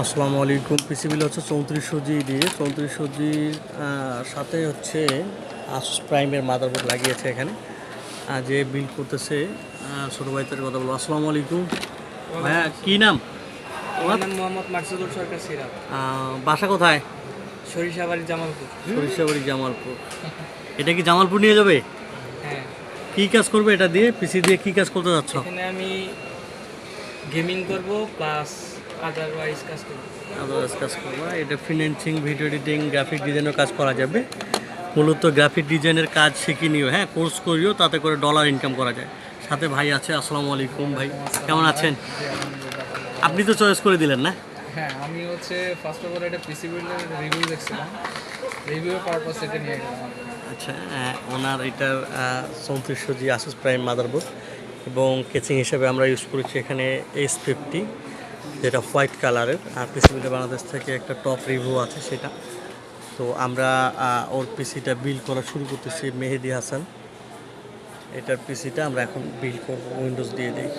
আসসালামু আলাইকুম। পিসি বিল হচ্ছে 3400 জি দিয়ে 3400 জির সাথে হচ্ছে আসুস প্রাইমের মাদারবোর্ড লাগিয়েছে এখানে। যে বিল করতেছে ছোটো ভাইদের কথা বলবো। আসসালামু আলাইকুম ভাইয়া, কী নাম? আমার নাম মোহাম্মদ মাকসুদুল সরকার সিরাজ। বাসা কোথায়? সরিষাবাড়ি জামালপুর। সরিষাবাড়ি জামালপুর। এটা কি জামালপুর নিয়ে যাবে? হ্যাঁ। কী কাজ করবে এটা দিয়ে? পিসি দিয়ে কী কাজ করতে যাচ্ছ? এখানে আমি গেমিং করব প্লাস আদারওয়াইজ কাজ করব। আদার্স কাজ করবা। এটা ফ্রিল্যান্সিং, ভিডিও এডিটিং, গ্রাফিক ডিজাইনের কাজ করা যাবে। মূলত গ্রাফিক ডিজাইনের কাজ শিখে নিও, হ্যাঁ, কোর্স করিও, তাতে করে ডলার ইনকাম করা যায়। সাথে ভাই আছে। আসসালামু আলাইকুম ভাই, কেমন আছেন? আপনি তো চয়েস করে দিলেন না? হ্যাঁ, আমি হচ্ছে ফার্স্ট অফ অল এটা পিসি বিল্ডের রিভিউ দেখছিলাম, রিভিউ পারপাস এটা নিয়ে গেলাম। আচ্ছা, ওনার এটার 3400 জি আসুস প্রাইম মাদারবোর্ড এবং কেচিং হিসেবে আমরা ইউজ করেছি এখানে S50, যেটা হোয়াইট কালারের। আর পিসি বিল্ডে বাংলাদেশ থেকে একটা টপ রিভিউ আছে সেটা। তো আমরা ওর পিসিটা বিল করা শুরু করতেছি। মেহেদি হাসান, এটার পিসিটা আমরা এখন বিল করব, উইন্ডোজ দিয়ে দিই।